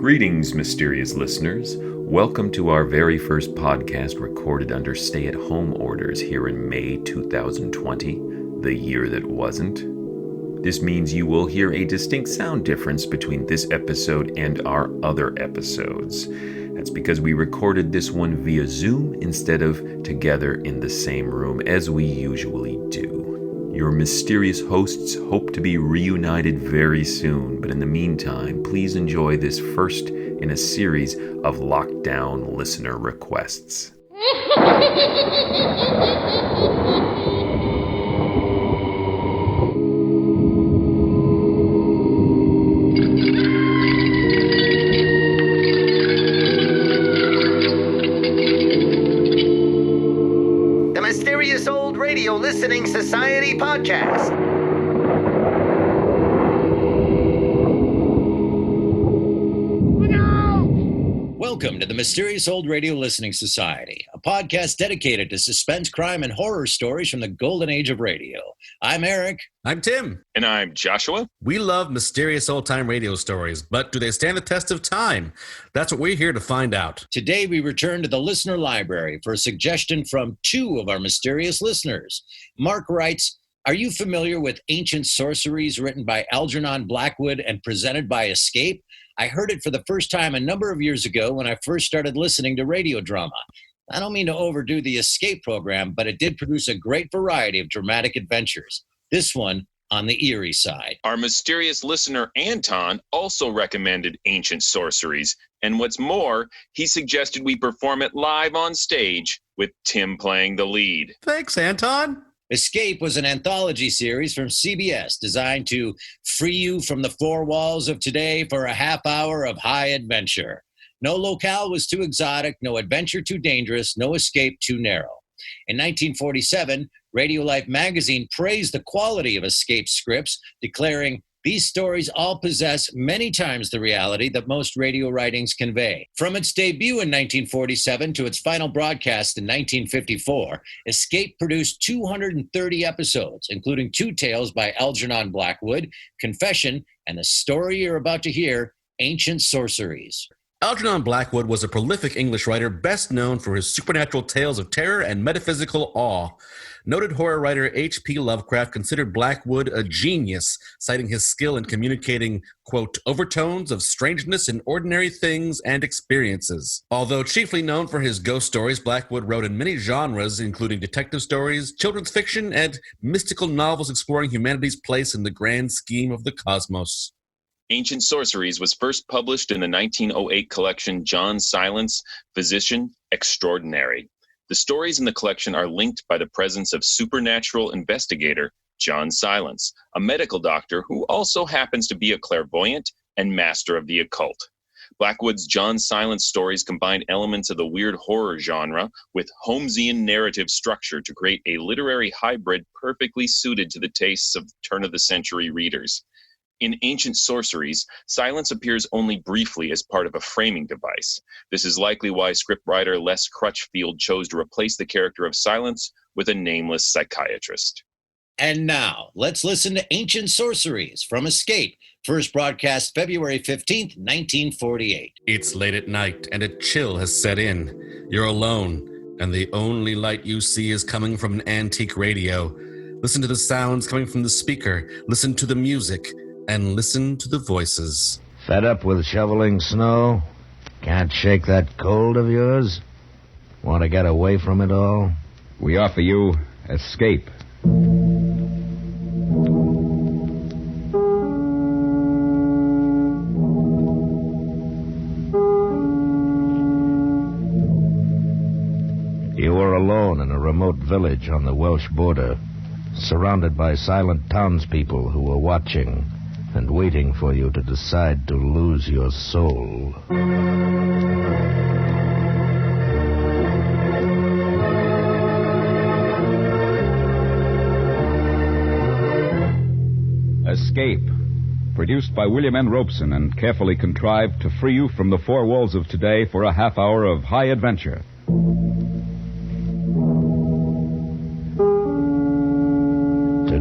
Greetings, mysterious listeners. Welcome to our very first podcast recorded under stay-at-home orders here in May 2020, the year that wasn't. This means you will hear a distinct sound difference between this episode and our other episodes. That's because we recorded this one via Zoom instead of together in the same room as we usually do. Your mysterious hosts hope to be reunited very soon, but in the meantime, please enjoy this first in a series of lockdown listener requests. Radio Listening Society podcast. Welcome to the Mysterious Old Radio Listening Society, a podcast dedicated to suspense, crime, and horror stories from the golden age of radio. I'm Eric. I'm Tim. And I'm Joshua. We love mysterious old-time radio stories, but do they stand the test of time? That's what we're here to find out. Today we return to the listener library for a suggestion from two of our mysterious listeners. Marc writes, "Are you familiar with Ancient Sorceries written by Algernon Blackwood and presented by Escape? I heard it for the first time a number of years ago when I first started listening to radio drama. I don't mean to overdo the Escape program, but it did produce a great variety of dramatic adventures. This one on the eerie side." Our mysterious listener, Anton, also recommended Ancient Sorceries. And what's more, he suggested we perform it live on stage with Tim playing the lead. Thanks, Anton. Escape was an anthology series from CBS designed to free you from the four walls of today for a half hour of high adventure. No locale was too exotic, no adventure too dangerous, no escape too narrow. In 1947, Radio Life magazine praised the quality of Escape scripts, declaring, "These stories all possess many times the reality that most radio writings convey." From its debut in 1947 to its final broadcast in 1954, Escape produced 230 episodes, including two tales by Algernon Blackwood, Confession, and the story you're about to hear, Ancient Sorceries. Algernon Blackwood was a prolific English writer best known for his supernatural tales of terror and metaphysical awe. Noted horror writer H.P. Lovecraft considered Blackwood a genius, citing his skill in communicating, quote, overtones of strangeness in ordinary things and experiences. Although chiefly known for his ghost stories, Blackwood wrote in many genres, including detective stories, children's fiction, and mystical novels exploring humanity's place in the grand scheme of the cosmos. Ancient Sorceries was first published in the 1908 collection John Silence, Physician Extraordinary. The stories in the collection are linked by the presence of supernatural investigator John Silence, a medical doctor who also happens to be a clairvoyant and master of the occult. Blackwood's John Silence stories combine elements of the weird horror genre with Holmesian narrative structure to create a literary hybrid perfectly suited to the tastes of turn-of-the-century readers. In Ancient Sorceries, Silence appears only briefly as part of a framing device. This is likely why scriptwriter Les Crutchfield chose to replace the character of Silence with a nameless psychiatrist. And now, let's listen to Ancient Sorceries from Escape, first broadcast February 15th, 1948. It's late at night, and a chill has set in. You're alone, and the only light you see is coming from an antique radio. Listen to the sounds coming from the speaker. Listen to the music. And listen to the voices. Fed up with shoveling snow? Can't shake that cold of yours? Want to get away from it all? We offer you Escape. You were alone in a remote village on the Welsh border, surrounded by silent townspeople who were watching and waiting for you to decide to lose your soul. Escape. Produced by William N. Robeson and carefully contrived to free you from the four walls of today for a half hour of high adventure.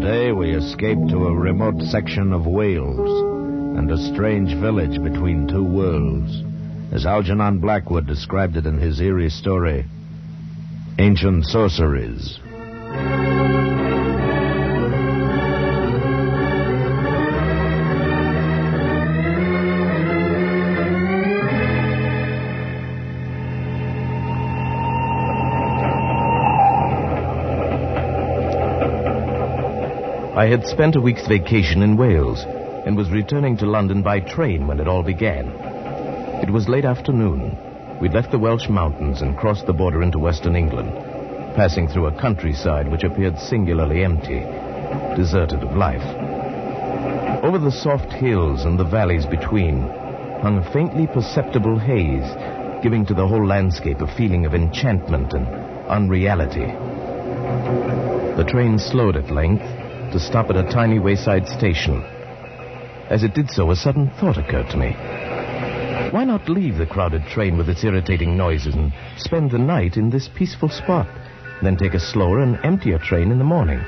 Today we escape to a remote section of Wales, and a strange village between two worlds, as Algernon Blackwood described it in his eerie story, Ancient Sorceries. I had spent a week's vacation in Wales and was returning to London by train when it all began. It was late afternoon. We'd left the Welsh mountains and crossed the border into western England, passing through a countryside which appeared singularly empty, deserted of life. Over the soft hills and the valleys between hung a faintly perceptible haze, giving to the whole landscape a feeling of enchantment and unreality. The train slowed at length to stop at a tiny wayside station. As it did so, a sudden thought occurred to me. Why not leave the crowded train with its irritating noises and spend the night in this peaceful spot, then take a slower and emptier train in the morning?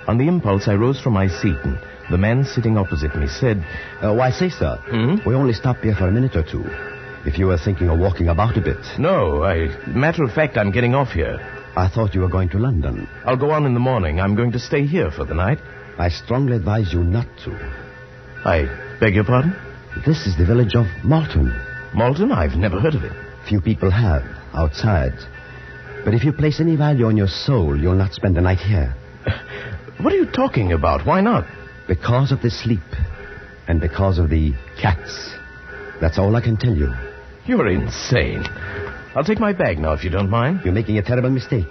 On the impulse, I rose from my seat, and the man sitting opposite me said, Why, say, sir, we only stopped here for a minute or two. If you were thinking of walking about a bit. No, matter of fact, I'm getting off here. I thought you were going to London. I'll go on in the morning. I'm going to stay here for the night. I strongly advise you not to. I beg your pardon? This is the village of Malton. Malton? I've never heard of it. Few people have, outside. But if you place any value on your soul, you'll not spend the night here. What are you talking about? Why not? Because of the sleep. And because of the cats. That's all I can tell you. You're insane. I'll take my bag now, if you don't mind. You're making a terrible mistake.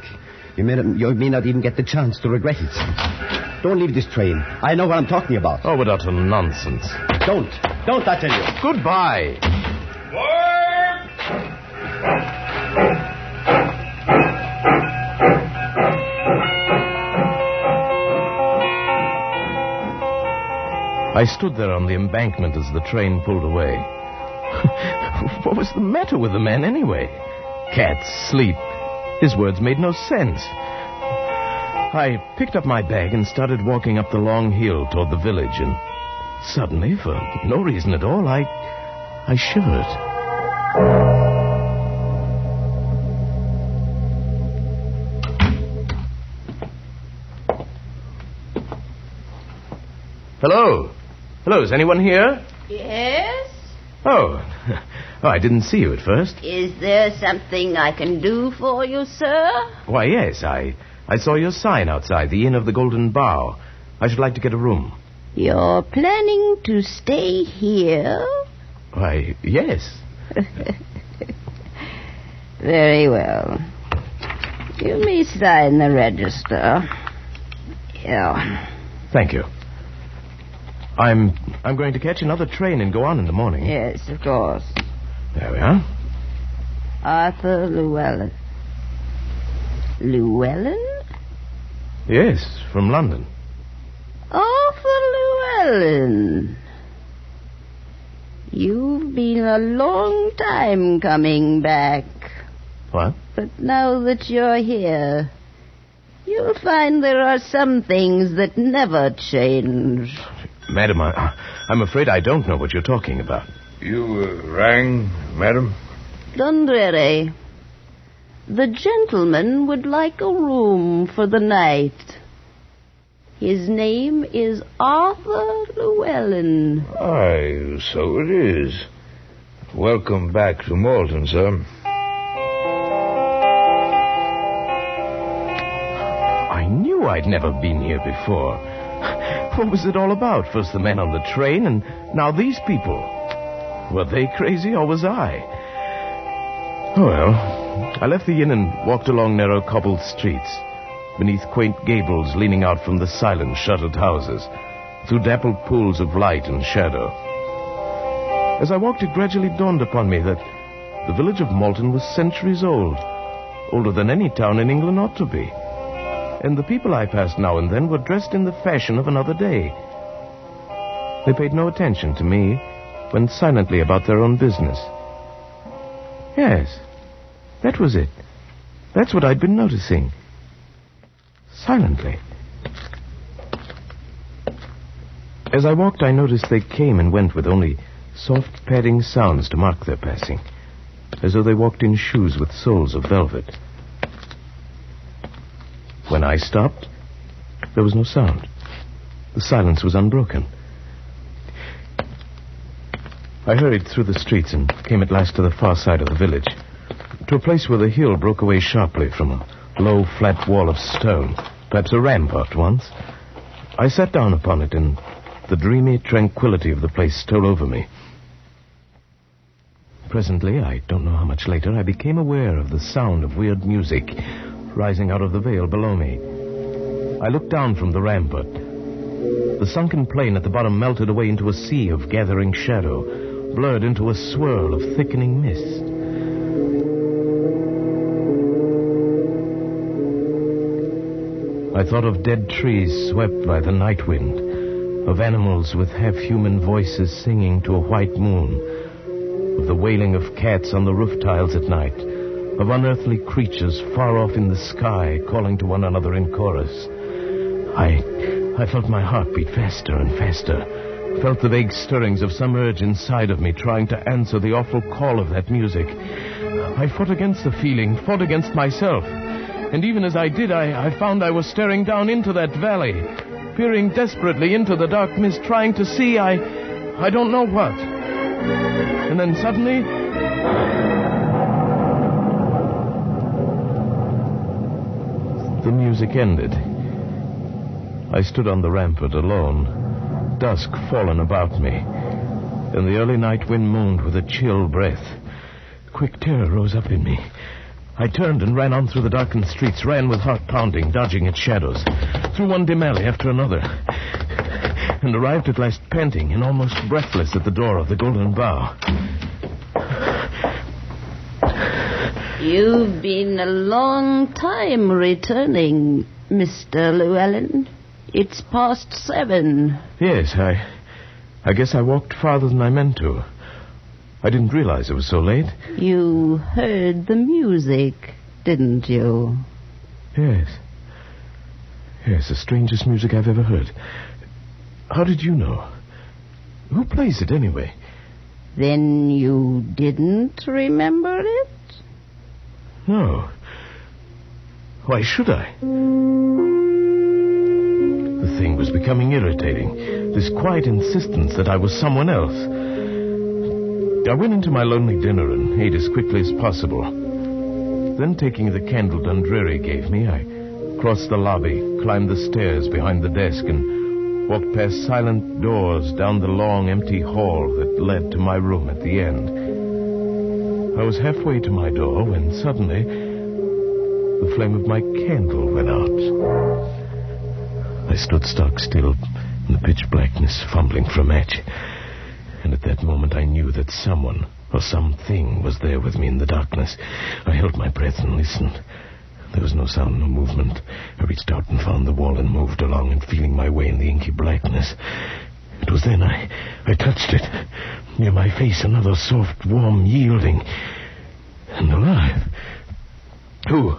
You may not even get the chance to regret it. Don't leave this train. I know what I'm talking about. Oh, what utter nonsense. Don't, I tell you. Goodbye. I stood there on the embankment as the train pulled away. What was the matter with the man, anyway? Cats, sleep. His words made no sense. I picked up my bag and started walking up the long hill toward the village, and suddenly, for no reason at all, I shivered. Hello? Hello, is anyone here? Yes? Oh, I didn't see you at first. Is there something I can do for you, sir? Why, yes, I saw your sign outside the Inn of the Golden Bough. I should like to get a room. You're planning to stay here? Why, yes. Very well. You may sign the register. Here. Thank you. I'm going to catch another train and go on in the morning. Yes, of course. There we are. Arthur Llewellyn. Llewellyn? Yes, from London. Arthur Llewellyn. You've been a long time coming back. What? But now that you're here, you'll find there are some things that never change. Madam, I'm afraid I don't know what you're talking about. You rang, madam? Dundreary. The gentleman would like a room for the night. His name is Arthur Llewellyn. Aye, so it is. Welcome back to Malton, sir. I knew I'd never been here before. What was it all about? First the men on the train, and now these people. Were they crazy, or was I? Oh, well, I left the inn and walked along narrow cobbled streets, beneath quaint gables leaning out from the silent, shuttered houses, through dappled pools of light and shadow. As I walked, it gradually dawned upon me that the village of Malton was centuries old, older than any town in England ought to be. And the people I passed now and then were dressed in the fashion of another day. They paid no attention to me, went silently about their own business. Yes, that was it. That's what I'd been noticing. As I walked, I noticed they came and went with only soft padding sounds to mark their passing, as though they walked in shoes with soles of velvet. When I stopped, there was no sound. The silence was unbroken. I hurried through the streets and came at last to the far side of the village, to a place where the hill broke away sharply from a low, flat wall of stone, perhaps a rampart once. I sat down upon it, and the dreamy tranquility of the place stole over me. Presently, I don't know how much later, I became aware of the sound of weird music rising out of the vale below me. I looked down from the rampart. The sunken plain at the bottom melted away into a sea of gathering shadow, blurred into a swirl of thickening mist. I thought of dead trees swept by the night wind, of animals with half-human voices singing to a white moon, of the wailing of cats on the roof tiles at night, of unearthly creatures far off in the sky calling to one another in chorus. I felt my heart beat faster and faster, felt the vague stirrings of some urge inside of me trying to answer the awful call of that music. I fought against the feeling, fought against myself. And even as I did, I found I was staring down into that valley, peering desperately into the dark mist, trying to see I don't know what. And then suddenly, the music ended. I stood on the rampart alone, dusk fallen about me, and the early night wind moaned with a chill breath. Quick terror rose up in me. I turned and ran on through the darkened streets, ran with heart pounding, dodging its shadows, through one dim alley after another, and arrived at last panting and almost breathless at the door of the Golden Bough. You've been a long time returning, Mr. Llewellyn. It's past 7. Yes, I guess I walked farther than I meant to. I didn't realize it was so late. You heard the music, didn't you? Yes. Yes, the strangest music I've ever heard. How did you know? Who plays it anyway? Then you didn't remember it? No. Why should I? The thing was becoming irritating. This quiet insistence that I was someone else. I went into my lonely dinner and ate as quickly as possible. Then, taking the candle Dundreary gave me, I crossed the lobby, climbed the stairs behind the desk, and walked past silent doors down the long, empty hall that led to my room at the end. I was halfway to my door when suddenly the flame of my candle went out. I stood stock still in the pitch blackness, fumbling for a match. And at that moment I knew that someone or something was there with me in the darkness. I held my breath and listened. There was no sound, no movement. I reached out and found the wall and moved along and feeling my way in the inky blackness. It was then I touched it. Near my face, another soft, warm yielding. And alive. Who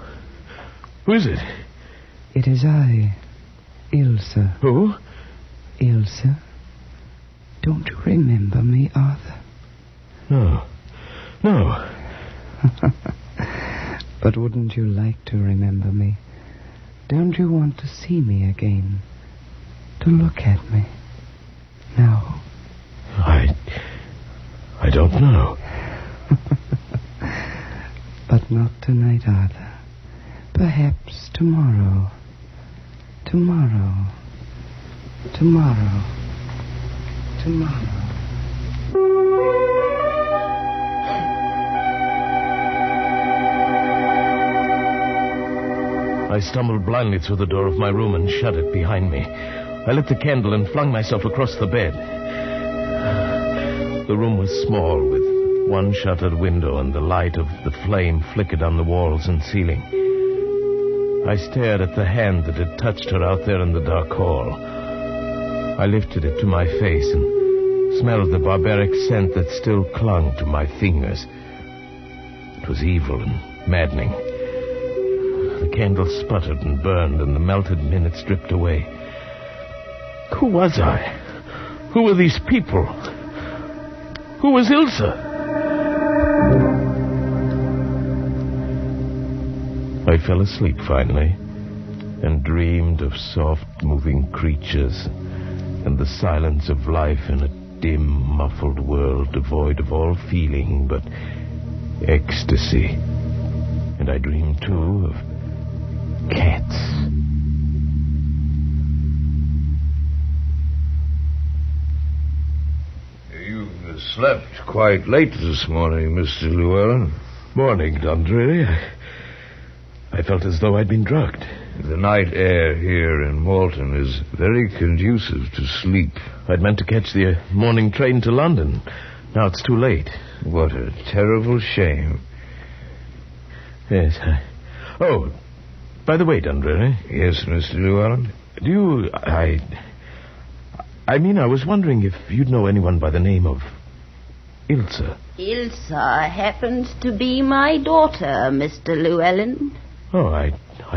is it? It is I, Ilsa. Who? Ilsa. Don't you remember me, Arthur? No. But wouldn't you like to remember me? Don't you want to see me again? To look at me? No. I don't know. But not tonight, Arthur. Perhaps tomorrow. Tomorrow. I stumbled blindly through the door of my room and shut it behind me. I lit the candle and flung myself across the bed. The room was small, with one shuttered window, and the light of the flame flickered on the walls and ceiling. I stared at the hand that had touched her out there in the dark hall. I lifted it to my face and smelled the barbaric scent that still clung to my fingers. It was evil and maddening. The candle sputtered and burned, and the melted minutes dripped away. Who was I? Who were these people? Who was Ilse? I fell asleep finally and dreamed of soft moving creatures and the silence of life in a dim, muffled world devoid of all feeling but ecstasy. And I dreamed, too, of cats. You slept quite late this morning, Mr. Llewellyn. Morning, Dundreary. I felt as though I'd been drugged. The night air here in Malton is very conducive to sleep. I'd meant to catch the morning train to London. Now it's too late. What a terrible shame. Yes. Oh, by the way, Dundreary. Yes, Mr. Llewellyn? I mean, I was wondering if you'd know anyone by the name of Ilse. Ilse happens to be my daughter, Mr. Llewellyn. Oh, I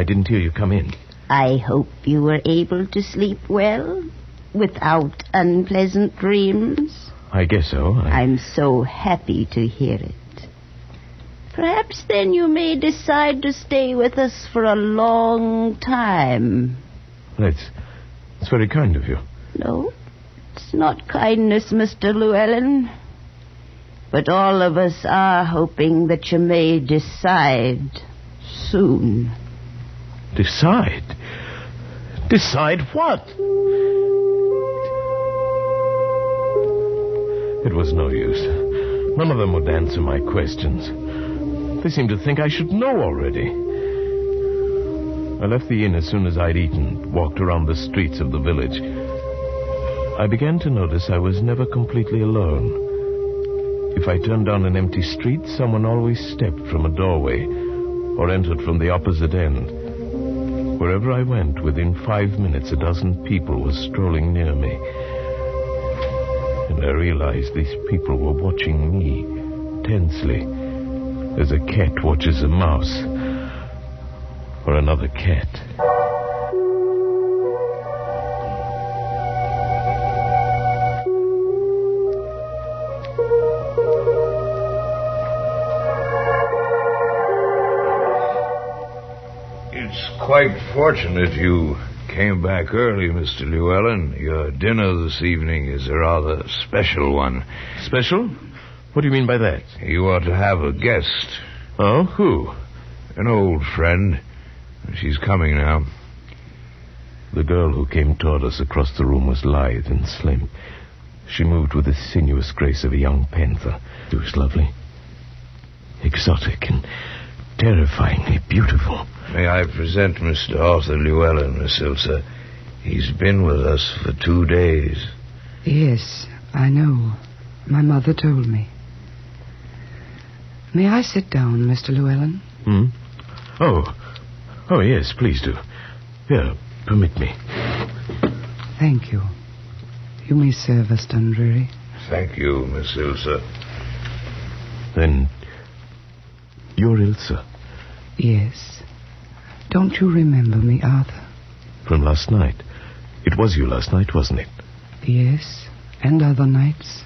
didn't hear you come in. I hope you were able to sleep well, without unpleasant dreams. I guess so. I'm so happy to hear it. Perhaps then you may decide to stay with us for a long time. That's very kind of you. No, it's not kindness, Mr. Llewellyn. But all of us are hoping that you may decide soon. Decide? Decide what? It was no use. None of them would answer my questions. They seemed to think I should know already. I left the inn as soon as I'd eaten, walked around the streets of the village. I began to notice I was never completely alone. If I turned down an empty street, someone always stepped from a doorway or entered from the opposite end. Wherever I went, within 5 minutes, a dozen people were strolling near me. And I realized these people were watching me tensely, as a cat watches a mouse or another cat. It's quite fortunate you came back early, Mr. Llewellyn. Your dinner this evening is a rather special one. Special? What do you mean by that? You ought to have a guest. Oh, who? An old friend. She's coming now. The girl who came toward us across the room was lithe and slim. She moved with the sinuous grace of a young panther. She was lovely, exotic, and terrifyingly beautiful. May I present Mr. Arthur Llewellyn, Miss Ilse? He's been with us for 2 days. Yes, I know. My mother told me. May I sit down, Mr. Llewellyn? Oh, yes, please do. Here, permit me. Thank you. You may serve us, Dundreary. Thank you, Miss Ilse. Then, you're Ilse? Yes. Don't you remember me, Arthur? From last night. It was you last night, wasn't it? Yes, and other nights.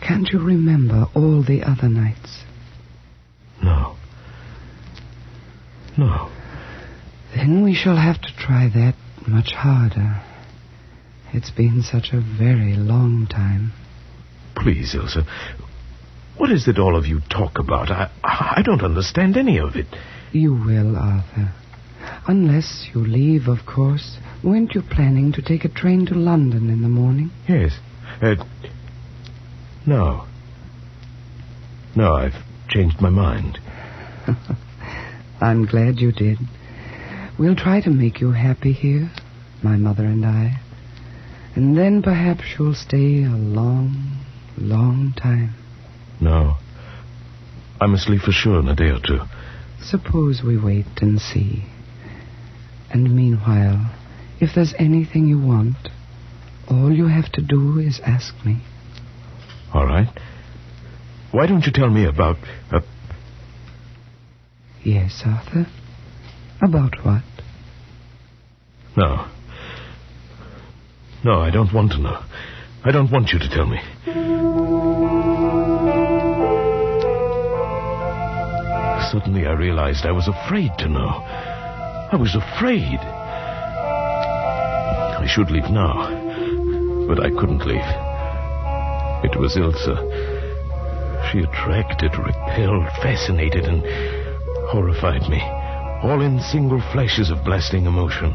Can't you remember all the other nights? No. Then we shall have to try that much harder. It's been such a very long time. Please, Ilse. What is it all of you talk about? I don't understand any of it. You will, Arthur. Unless you leave, of course. Weren't you planning to take a train to London in the morning? Yes. No. No, I've changed my mind. I'm glad you did. We'll try to make you happy here, my mother and I. And then perhaps you'll stay a long, long time. No. I must leave for sure in a day or two. Suppose we wait and see. And meanwhile, if there's anything you want, all you have to do is ask me. All right. Why don't you tell me about... Yes, Arthur? About what? No, I don't want to know. I don't want you to tell me. Suddenly I realized I was afraid to know. I was afraid. I should leave now, but I couldn't leave. It was Ilse. She attracted, repelled, fascinated, and horrified me, all in single flashes of blasting emotion.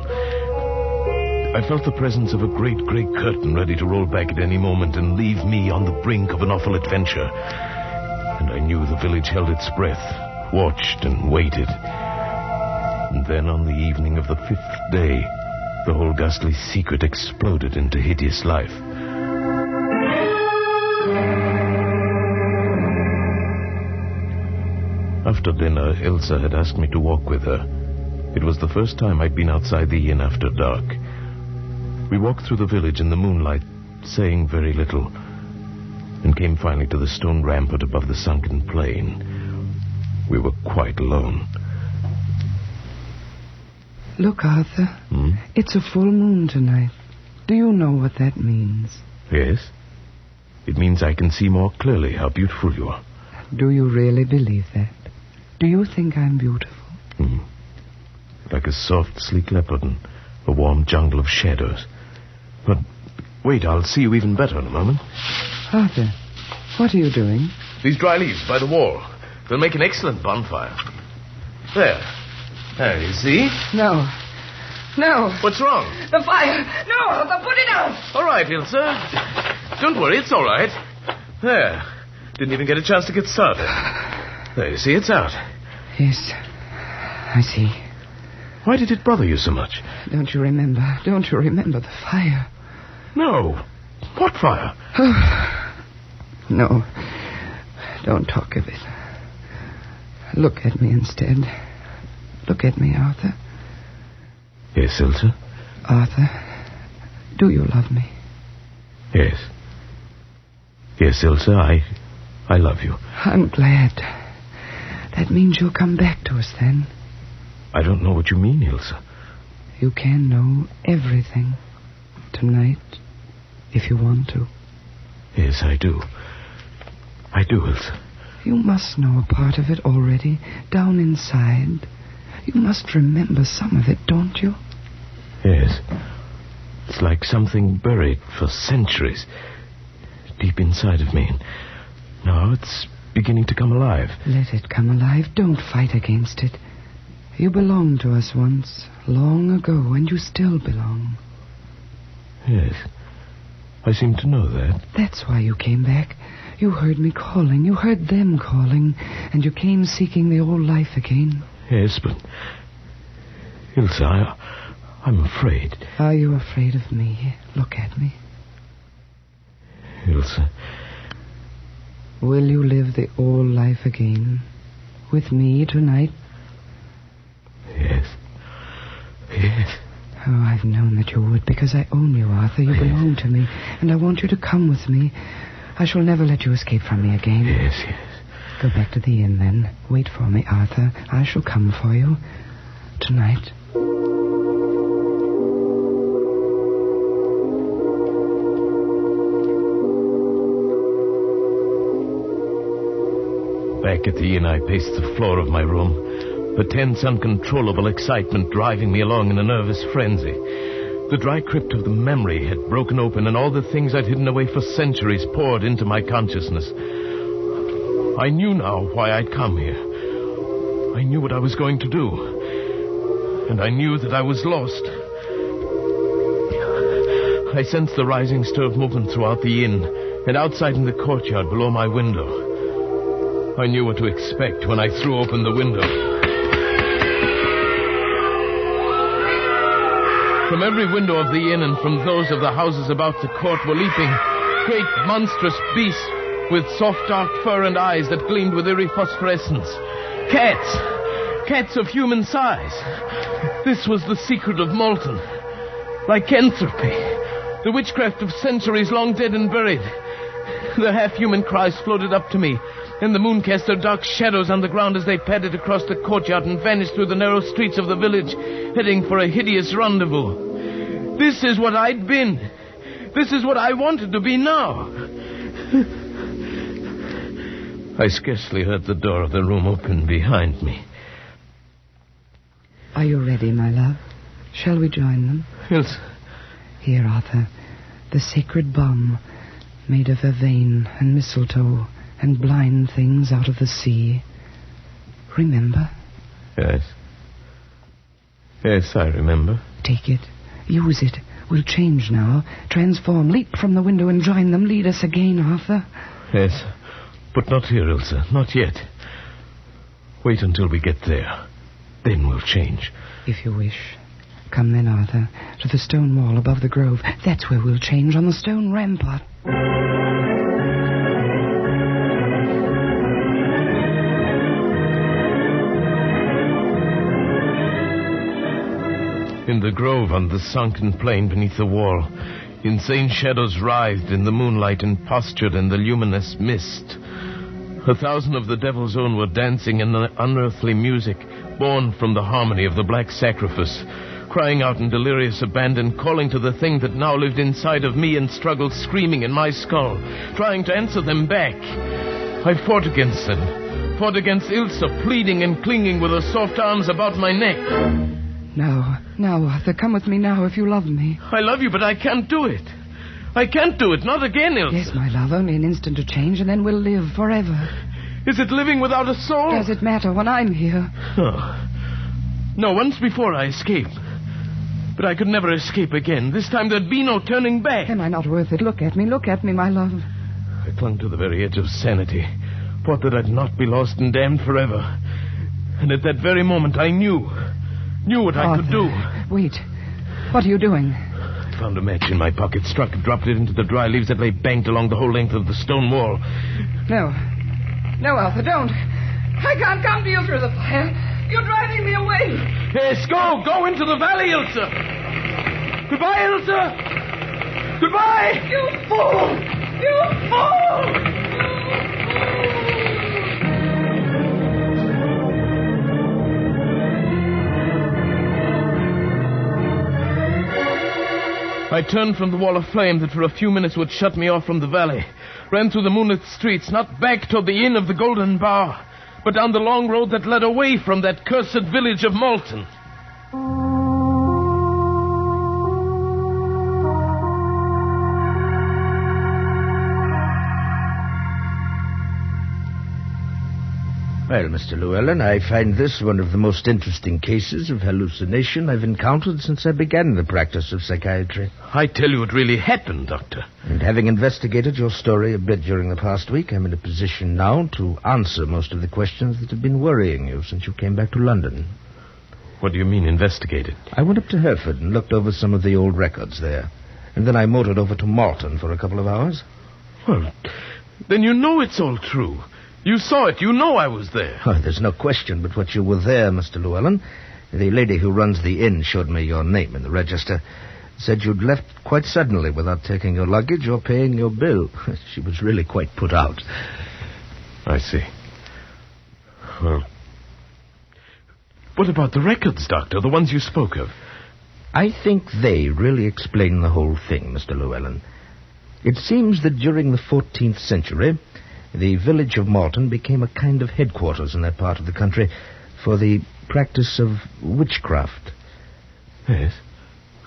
I felt the presence of a great grey curtain ready to roll back at any moment and leave me on the brink of an awful adventure. And I knew the village held its breath, watched and waited. And then on the evening of the 5th day, the whole ghastly secret exploded into hideous life. After dinner, Ilse had asked me to walk with her. It was the first time I'd been outside the inn after dark. We walked through the village in the moonlight, saying very little, and came finally to the stone rampart above the sunken plain. We were quite alone. Look, Arthur. It's a full moon tonight. Do you know what that means? Yes. It means I can see more clearly how beautiful you are. Do you really believe that? Do you think I'm beautiful? Like a soft, sleek leopard in a warm jungle of shadows. But wait, I'll see you even better in a moment. Arthur, what are you doing? These dry leaves by the wall. They'll make an excellent bonfire. There. There, you see? No. No. What's wrong? The fire. No, Arthur, put it out. All right, Ilse. Don't worry, it's all right. There. Didn't even get a chance to get started. There, you see, it's out. Yes, I see. Why did it bother you so much? Don't you remember the fire? No. What fire? No. Don't talk of it. Look at me instead. Look at me, Arthur. Yes, Ilse? Arthur, do you love me? Yes. Yes, Ilse, I love you. I'm glad. That means you'll come back to us then. I don't know what you mean, Ilse. You can know everything tonight, if you want to. Yes, I do. I do, Ilse. You must know a part of it already, down inside. You must remember some of it, don't you? Yes. It's like something buried for centuries, deep inside of me. Now it's beginning to come alive. Let it come alive. Don't fight against it. You belonged to us once, long ago, and you still belong. Yes. I seem to know that. That's why you came back. You heard me calling. You heard them calling. And you came seeking the old life again. Yes, but... Ilse, I'm afraid. Are you afraid of me? Look at me. Ilse... Will you live the old life again? With me tonight? Yes. Yes. Oh, I've known that you would, because I own you, Arthur. You belong to me, and I want you to come with me. I shall never let you escape from me again. Yes, yes. Go back to the inn, then. Wait for me, Arthur. I shall come for you. Tonight. Back at the inn, I paced the floor of my room, the tense, uncontrollable excitement driving me along in a nervous frenzy. The dry crypt of the memory had broken open, and all the things I'd hidden away for centuries poured into my consciousness. I knew now why I'd come here. I knew what I was going to do. And I knew that I was lost. I sensed the rising stir of movement throughout the inn, and outside in the courtyard below my window. I knew what to expect when I threw open the window. From every window of the inn and from those of the houses about the court were leaping great monstrous beasts with soft dark fur and eyes that gleamed with eerie phosphorescence. Cats of human size. This was the secret of Molten. Lycanthropy. The witchcraft of centuries long dead and buried. The half-human cries floated up to me, and the moon cast their dark shadows on the ground as they padded across the courtyard and vanished through the narrow streets of the village, heading for a hideous rendezvous. This is what I'd been. This is what I wanted to be now. I scarcely heard the door of the room open behind me. Are you ready, my love? Shall we join them? Ilse. Here, Arthur. The sacred balm, made of vervain and mistletoe and blind things out of the sea. Remember? Yes. Yes, I remember. Take it. Use it. We'll change now. Transform. Leap from the window and join them. Lead us again, Arthur. Yes. But not here, Ilse. Not yet. Wait until we get there. Then we'll change. If you wish. Come then, Arthur, to the stone wall above the grove. That's where we'll change, on the stone rampart. In the grove on the sunken plain beneath the wall, insane shadows writhed in the moonlight and postured in the luminous mist. 1,000 of the devil's own were dancing in an unearthly music born from the harmony of the black sacrifice, crying out in delirious abandon, calling to the thing that now lived inside of me and struggled screaming in my skull, trying to answer them back. I fought against them, fought against Ilse, pleading and clinging with her soft arms about my neck. Now, Arthur, come with me now if you love me. I love you, but I can't do it. I can't do it, not again, Ilse. Yes, my love, only an instant to change, and then we'll live forever. Is it living without a soul? Does it matter when I'm here? Oh. No, once before I escaped. But I could never escape again. This time there'd be no turning back. Am I not worth it? Look at me, my love. I clung to the very edge of sanity, thought that I'd not be lost and damned forever. And at that very moment I knew what I could do. Wait. What are you doing? I found a match in my pocket, struck and dropped it into the dry leaves that lay banked along the whole length of the stone wall. No, Arthur, don't. I can't come to you through the fire. You're driving me away. Yes, go into the valley, Ilse. Goodbye, Ilse. Goodbye. You fool! You fool! I turned from the wall of flame that for a few minutes would shut me off from the valley, ran through the moonlit streets, not back toward the inn of the Golden Bough, but down the long road that led away from that cursed village of Malton. Well, Mr. Llewellyn, I find this one of the most interesting cases of hallucination I've encountered since I began the practice of psychiatry. I tell you, it really happened, Doctor. And having investigated your story a bit during the past week, I'm in a position now to answer most of the questions that have been worrying you since you came back to London. What do you mean, investigated? I went up to Hereford and looked over some of the old records there. And then I motored over to Malton for a couple of hours. Well, then you know it's all true. You saw it. You know I was there. Oh, there's no question but what you were there, Mr. Llewellyn. The lady who runs the inn showed me your name in the register. Said you'd left quite suddenly without taking your luggage or paying your bill. She was really quite put out. I see. Well, what about the records, Doctor? The ones you spoke of? I think they really explain the whole thing, Mr. Llewellyn. It seems that during the 14th century, the village of Malton became a kind of headquarters in that part of the country for the practice of witchcraft. Yes.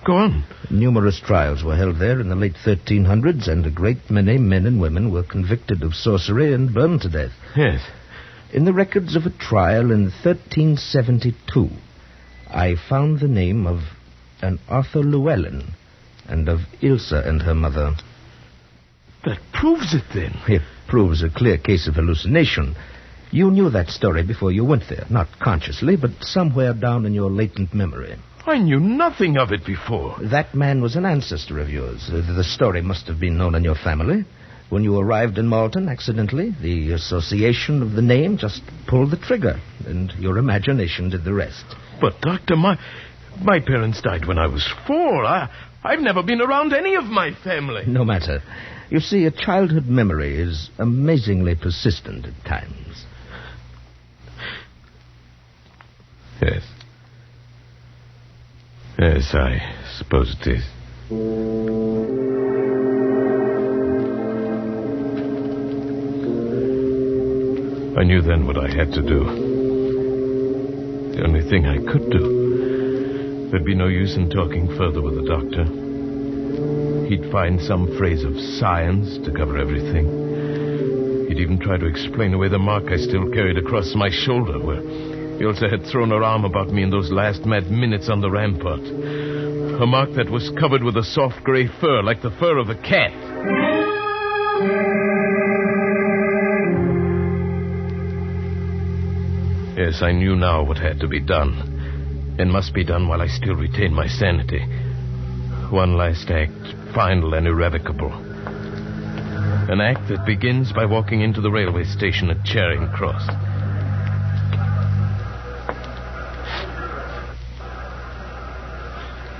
Go on. Numerous trials were held there in the late 1300s, and a great many men and women were convicted of sorcery and burned to death. Yes. In the records of a trial in 1372, I found the name of an Arthur Llewellyn and of Ilse and her mother. That proves it, then. It proves a clear case of hallucination. You knew that story before you went there. Not consciously, but somewhere down in your latent memory. I knew nothing of it before. That man was an ancestor of yours. The story must have been known in your family. When you arrived in Malton, accidentally, the association of the name just pulled the trigger, and your imagination did the rest. But, Doctor, my parents died when I was 4. I've never been around any of my family. No matter. You see, a childhood memory is amazingly persistent at times. Yes. Yes, I suppose it is. I knew then what I had to do. The only thing I could do. There'd be no use in talking further with the doctor. He'd find some phrase of science to cover everything. He'd even try to explain away the mark I still carried across my shoulder, where Ilsa had thrown her arm about me in those last mad minutes on the rampart. A mark that was covered with a soft gray fur, like the fur of a cat. Yes, I knew now what had to be done, and must be done while I still retained my sanity. One last act, final and irrevocable. An act that begins by walking into the railway station at Charing Cross.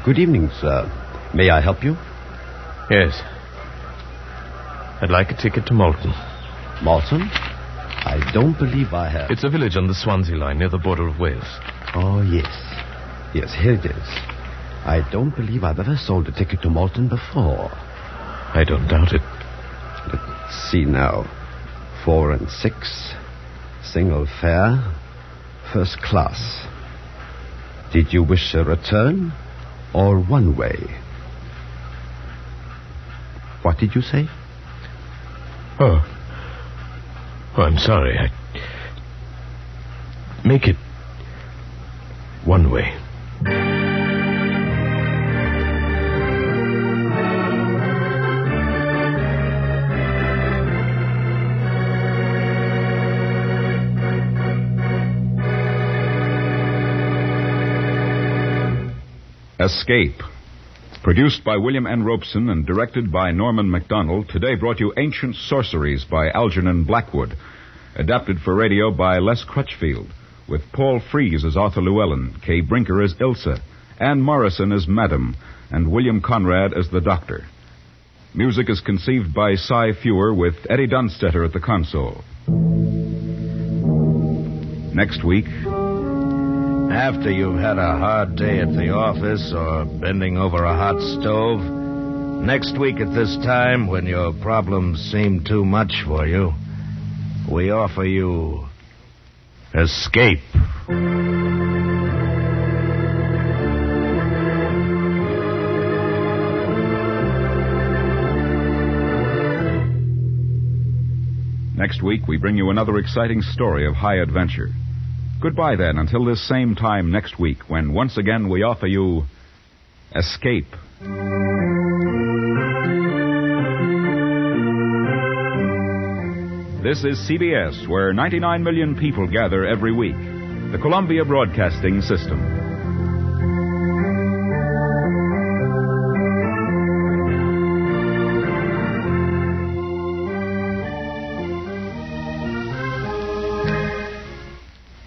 Good evening, sir. May I help you? Yes. I'd like a ticket to Malton. Malton? I don't believe I have. It's a village on the Swansea line near the border of Wales. Oh, yes. Yes, here it is. I don't believe I've ever sold a ticket to Malton before. I don't doubt it. Let's see now. 4 and 6. Single fare. First class. Did you wish a return or one way? What did you say? Oh, I'm sorry. Make it one way. Escape. Produced by William N. Robeson and directed by Norman MacDonald, today brought you Ancient Sorceries by Algernon Blackwood. Adapted for radio by Les Crutchfield, with Paul Frees as Arthur Llewellyn, Kay Brinker as Ilsa, Anne Morrison as Madam, and William Conrad as the Doctor. Music is conceived by Cy Fewer with Eddie Dunstetter at the console. Next week... After you've had a hard day at the office or bending over a hot stove, next week at this time, when your problems seem too much for you, we offer you escape. Next week, we bring you another exciting story of high adventure. Goodbye, then, until this same time next week, when once again we offer you Escape. This is CBS, where 99 million people gather every week. The Columbia Broadcasting System.